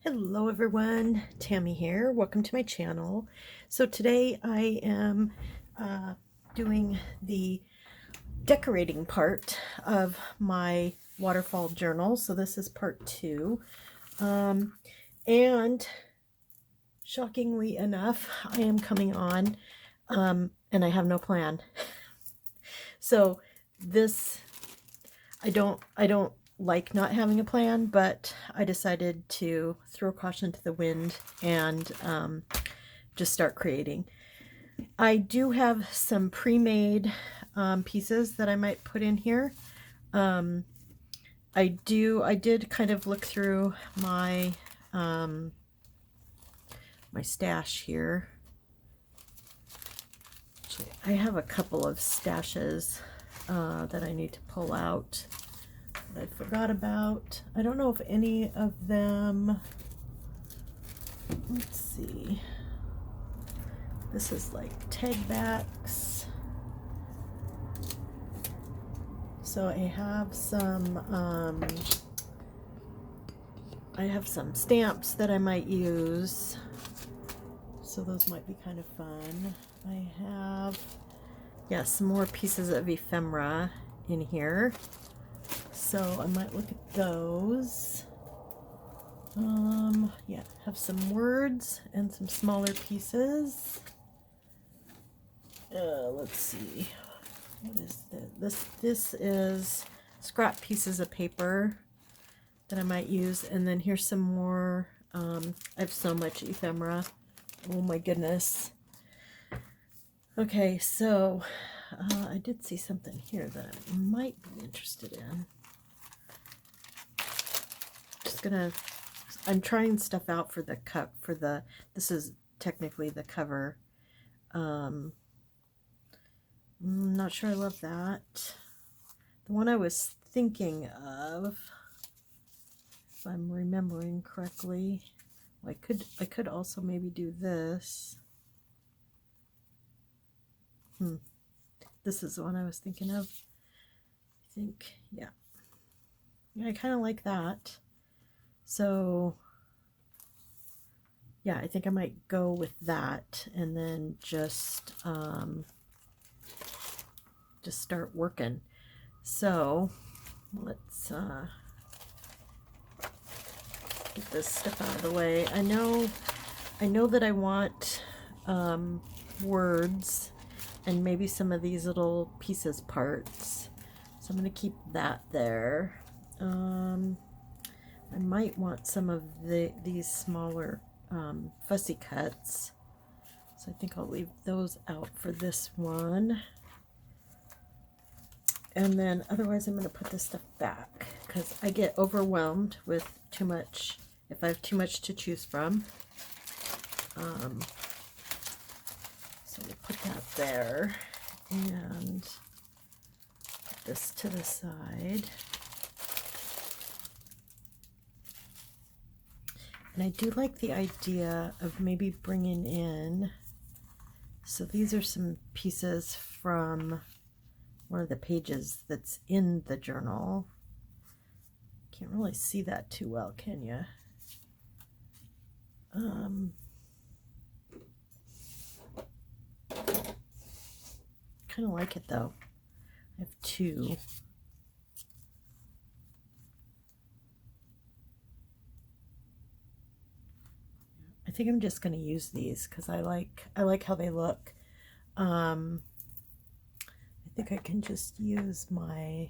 Hello everyone, Tammy here. Welcome to my channel. So today I am doing the decorating part of my waterfall journal. So this is part 2. And shockingly enough, I am coming on and I have no plan. So this, I don't like not having a plan, but I decided to throw caution to the wind and just start creating. I do have some pre-made pieces that I might put in here. I did kind of look through my my stash here. Actually, I have a couple of stashes that I need to pull out I forgot about. I don't know if any of them, let's see, this is like tag backs. So I have some stamps that I might use, so those might be kind of fun. I have, yeah, some more pieces of ephemera in here. So I might look at those. Yeah, have some words and some smaller pieces. Let's see. What is this? This is scrap pieces of paper that I might use. And then here's some more. I have so much ephemera. Oh my goodness. Okay, so I did see something here that I might be interested in. I'm trying stuff out for the cup, this is technically the cover. I'm not sure I love that. The one I was thinking of, if I'm remembering correctly, I could also maybe do this. This is the one I was thinking of. I think, yeah. I kind of like that. So, yeah, I think I might go with that and then just start working. So, let's get this stuff out of the way. I know that I want words and maybe some of these little pieces parts. So I'm going to keep that there. I might want some of these smaller fussy cuts, so I think I'll leave those out for this one. And then otherwise I'm going to put this stuff back because I get overwhelmed with too much, if I have too much to choose from. So we'll put that there and put this to the side. And I do like the idea of maybe bringing in, so these are some pieces from one of the pages that's in the journal. Can't really see that too well, can you? Kind of like it though. I have two. I think I'm just going to use these because I like how they look. I think I can just use my,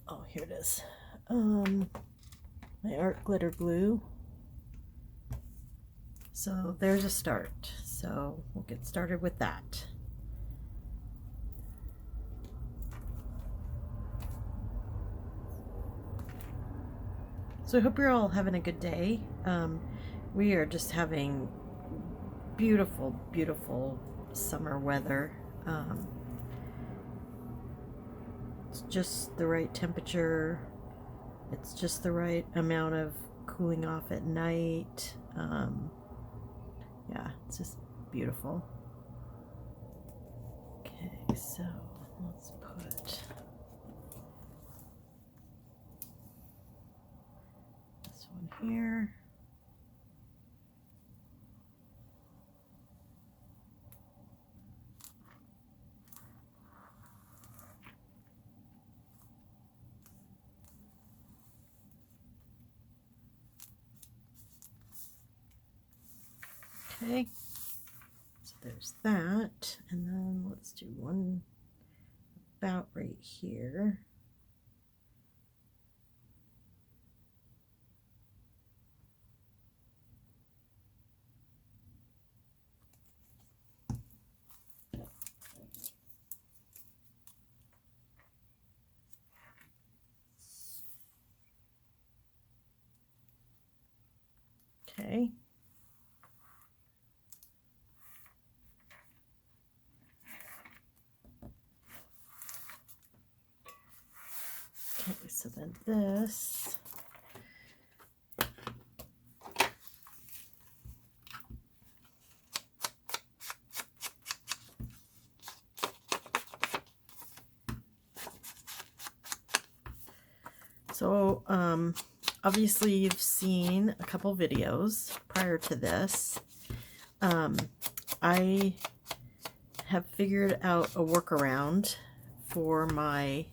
oh, here it is, my art glitter glue. So there's a start. So we'll get started with that. So I hope you're all having a good day. We are just having beautiful, beautiful summer weather. It's just the right temperature. It's just the right amount of cooling off at night. Yeah, it's just beautiful. Okay, so let's put this one here. Okay, so there's that, and then let's do one about right here. Okay. Okay, so then this. So, obviously you've seen a couple videos prior to this. I have figured out a workaround for my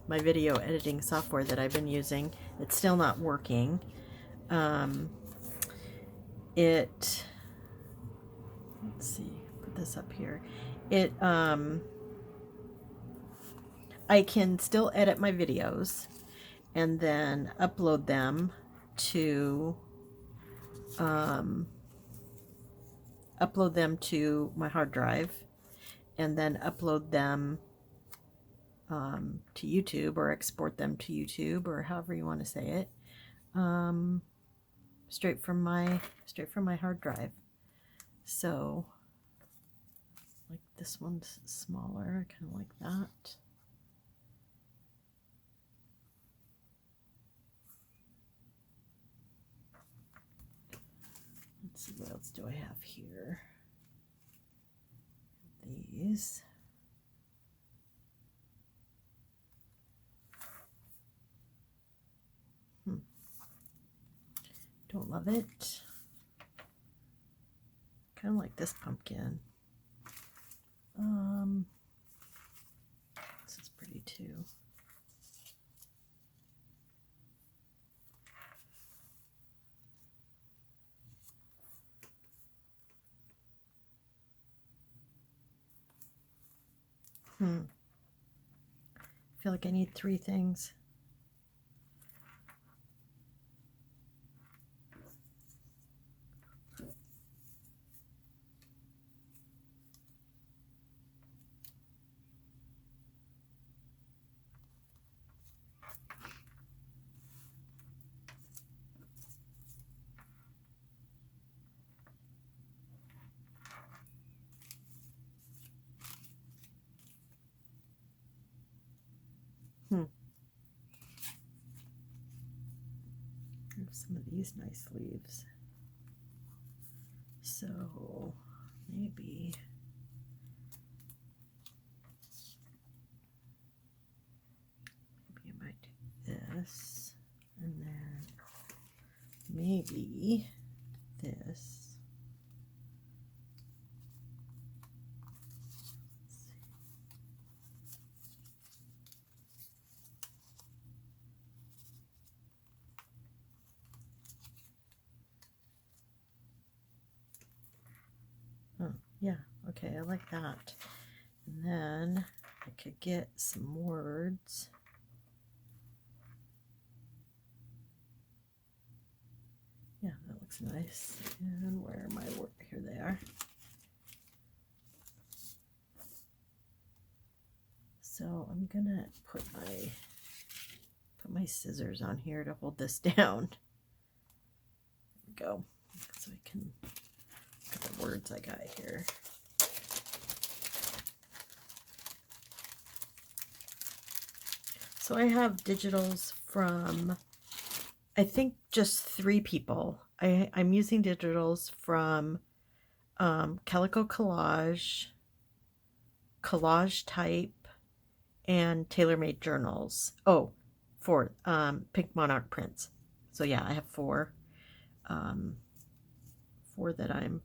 my video editing software that I've been using. It's still not working. Let's see, put this up here. I can still edit my videos and then upload them to my hard drive, and then upload them to YouTube, or export them to YouTube, or however you want to say it, straight from my hard drive. So, like, this one's smaller, kind of like that. Let's see, what else do I have here? These. Don't love it. Kind of like this pumpkin. This is pretty too. I feel like I need 3 things. Some of these nice leaves. So maybe I might do this, and then maybe this. Oh, yeah, okay, I like that. And then I could get some words. Yeah, that looks nice. And where are my words? Here they are. So I'm gonna put my scissors on here to hold this down. There we go. So I can look at the words I got here. So I have digitals from, I think, just 3 people. I'm using digitals from Calico Collage, Collage Type, and Tailor Made Journals. Oh, 4 Pink Monarch prints. So yeah, I have 4. 4 that I'm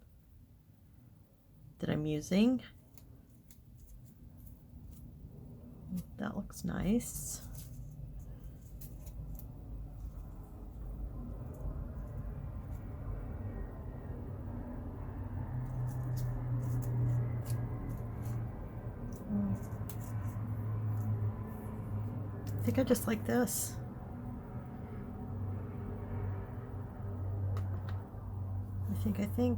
using. That looks nice. I think I just like this. I think.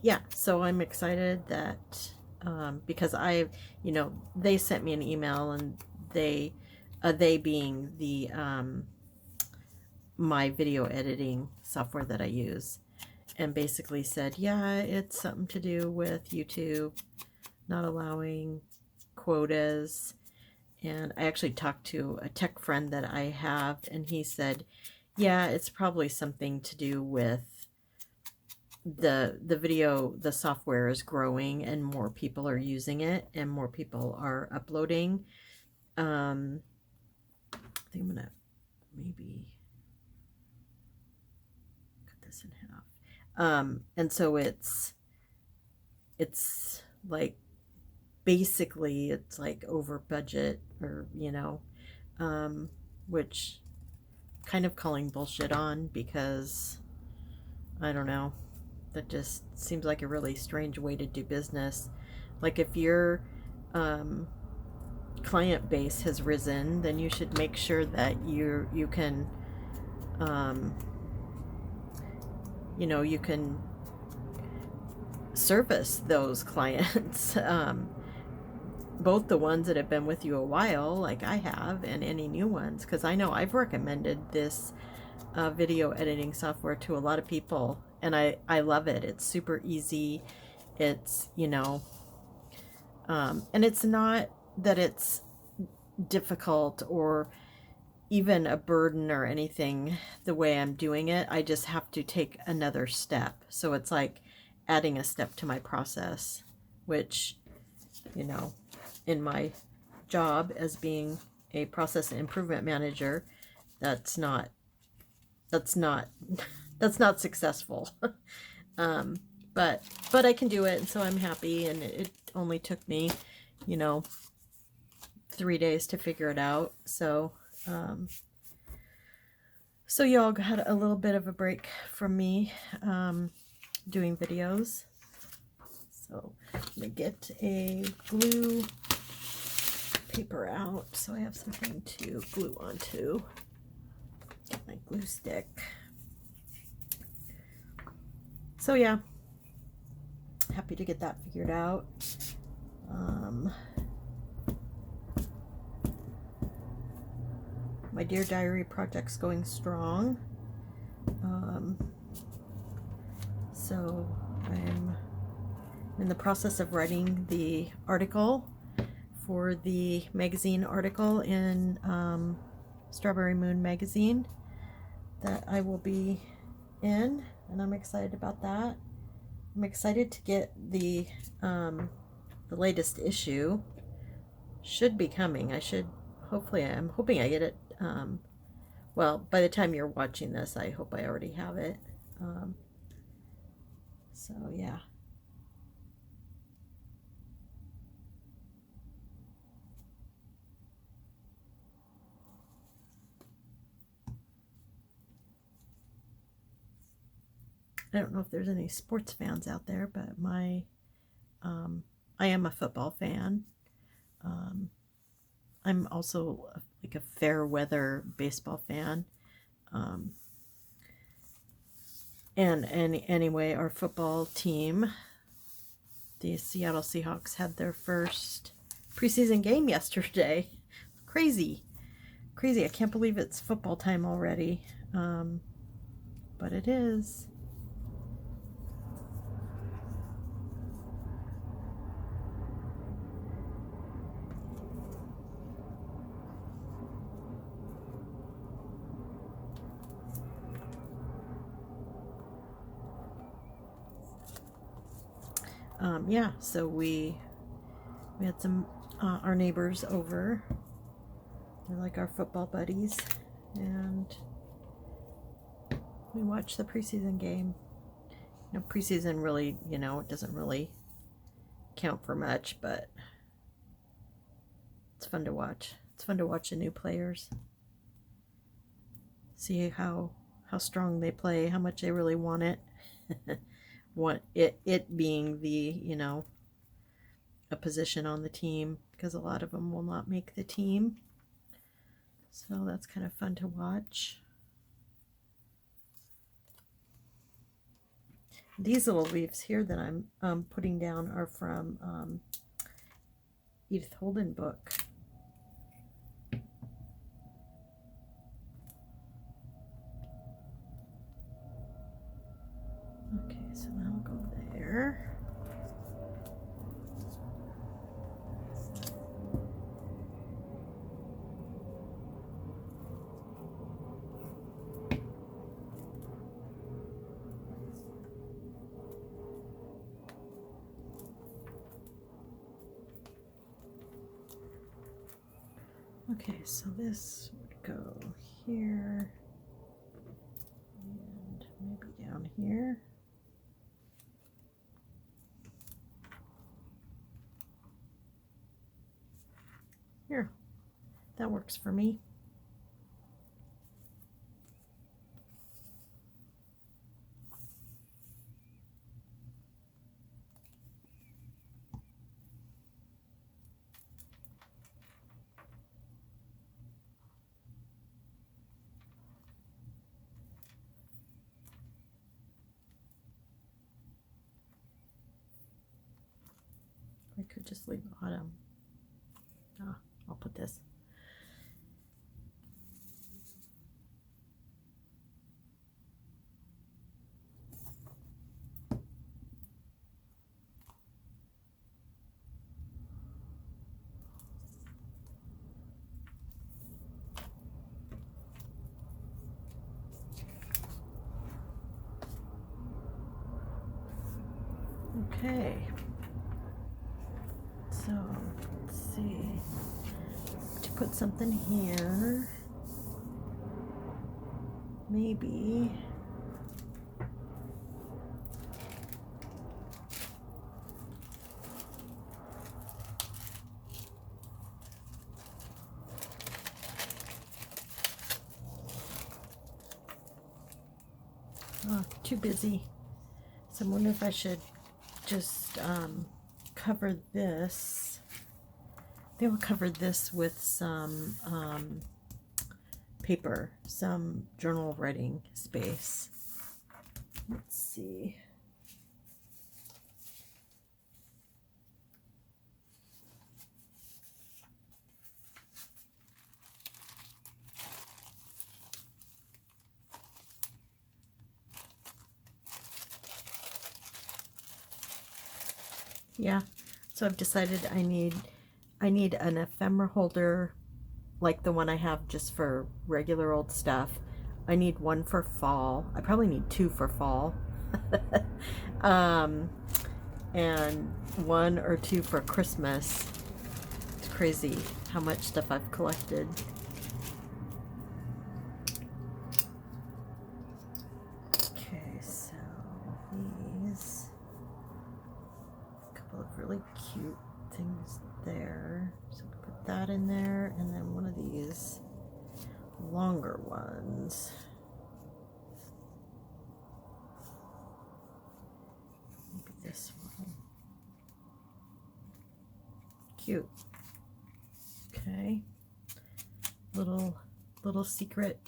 Yeah, so I'm excited that, because they sent me an email, and they being the, my video editing software that I use, and basically said, yeah, it's something to do with YouTube not allowing quotas. And I actually talked to a tech friend that I have, and he said, yeah, it's probably something to do with the software is growing and more people are using it and more people are uploading. I think I'm gonna maybe cut this in half. And so it's like, basically it's like over budget, or which kind of calling bullshit on, because I don't know, that just seems like a really strange way to do business. Like, if your client base has risen, then you should make sure that you can you can service those clients. Both the ones that have been with you a while, like I have, and any new ones, because I know I've recommended this video editing software to a lot of people, and I love it. It's super easy. It's, and it's not that it's difficult or even a burden or anything the way I'm doing it. I just have to take another step. So it's like adding a step to my process, which, in my job as being a process improvement manager, that's not successful. But I can do it, and so I'm happy, and it only took me 3 days to figure it out. So y'all got a little bit of a break from me doing videos. So I'm gonna get a glue paper out so I have something to glue onto. Get my glue stick. So yeah, happy to get that figured out. My Dear Diary project's going strong. So I'm in the process of writing the article for the magazine article in Strawberry Moon magazine that I will be in, and I'm excited about that. I'm excited to get the latest issue. Should be coming. I'm hoping I get it. Well, by the time you're watching this, I hope I already have it. So yeah. I don't know if there's any sports fans out there, but I am a football fan. I'm also like a fair weather baseball fan. And anyway, our football team, the Seattle Seahawks, had their first preseason game yesterday. Crazy. I can't believe it's football time already. But it is. yeah, so we had some our neighbors over. They're like our football buddies, and we watched the preseason game. You know, preseason really, you know, it doesn't really count for much, but it's fun to watch. It's fun to watch the new players. See how strong they play, how much they really want it. Want it being the, you know, a position on the team, because a lot of them will not make the team. So that's kind of fun to watch. These little leaves here that I'm putting down are from Edith Holden book. Okay, so that'll go there. Okay, so this would go here and maybe down here. Here, that works for me. I could just leave autumn. I'll put this. Okay. So let's see. To put something here. Maybe. Oh, too busy. So I'm wondering if I should just cover this. They will cover this with some paper, some journal writing space. Let's see. Yeah, so I've decided I need an ephemera holder like the one I have just for regular old stuff. I need one for fall. I probably need two for fall. And one or two for Christmas. It's crazy how much stuff I've collected. Okay, so these, a couple of really cute things there. So put that in there, and then one of these longer ones. Maybe this one. Cute. Okay. Little secret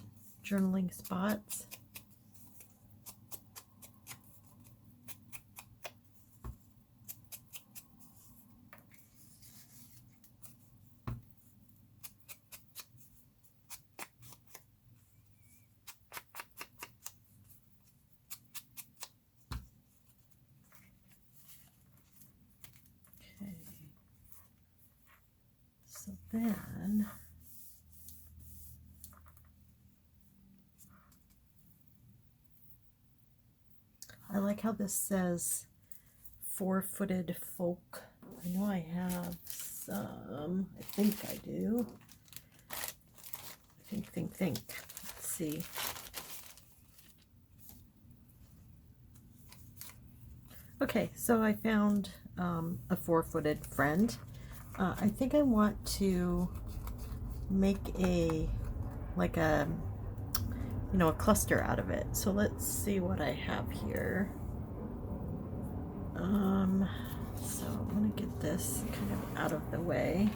journaling spots. So then, I like how this says four-footed folk. I know I have some. I think I do. Think. Let's see. Okay, so I found a four-footed friend. I think I want to make a a cluster out of it. So let's see what I have here. So I'm gonna get this kind of out of the way.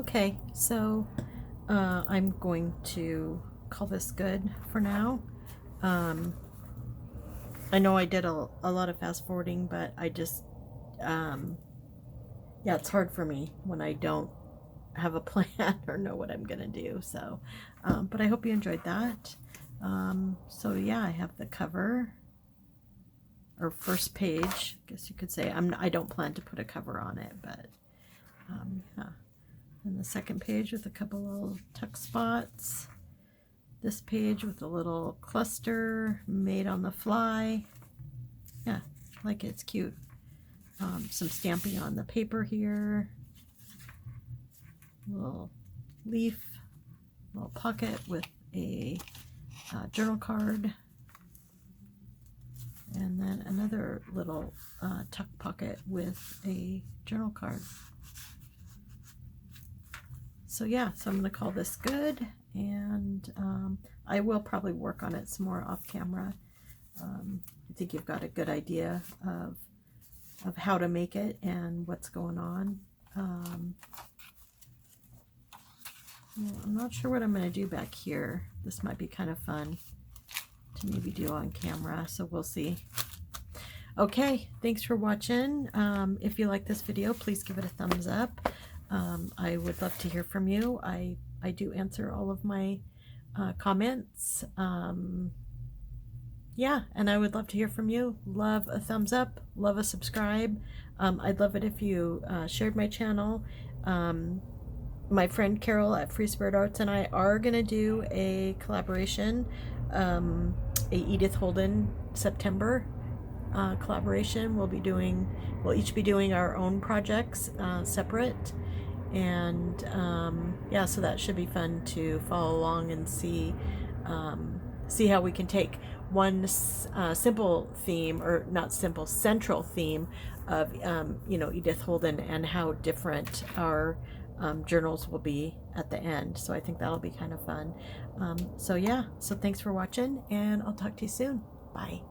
Okay, so I'm going to call this good for now. I know I did a lot of fast forwarding, but I just, yeah, it's hard for me when I don't have a plan or know what I'm gonna do. So, but I hope you enjoyed that. So yeah, I have the cover, or first page, I guess you could say. I don't plan to put a cover on it, but yeah. And the second page with a couple little tuck spots. This page with a little cluster made on the fly. Yeah, I like it. It's cute. Some stamping on the paper here. Little leaf, little pocket with a journal card. And then another little tuck pocket with a journal card. So yeah, so I'm going to call this good, and I will probably work on it some more off camera. I think you've got a good idea of how to make it and what's going on. I'm not sure what I'm going to do back here. This might be kind of fun to maybe do on camera, so we'll see. Okay, thanks for watching. If you like this video, please give it a thumbs up. I would love to hear from you. I do answer all of my comments. Yeah, and I would love to hear from you. Love a thumbs up, love a subscribe. I'd love it if you shared my channel. My friend Carol at Free Spirit Arts and I are going to do a collaboration, a Edith Holden September collaboration. We'll each be doing our own projects separate, and yeah, so that should be fun to follow along and see how we can take one simple theme, or not simple, central theme of you know, Edith Holden, and how different our journals will be at the end. So I think that'll be kind of fun. So yeah, so thanks for watching, and I'll talk to you soon. Bye.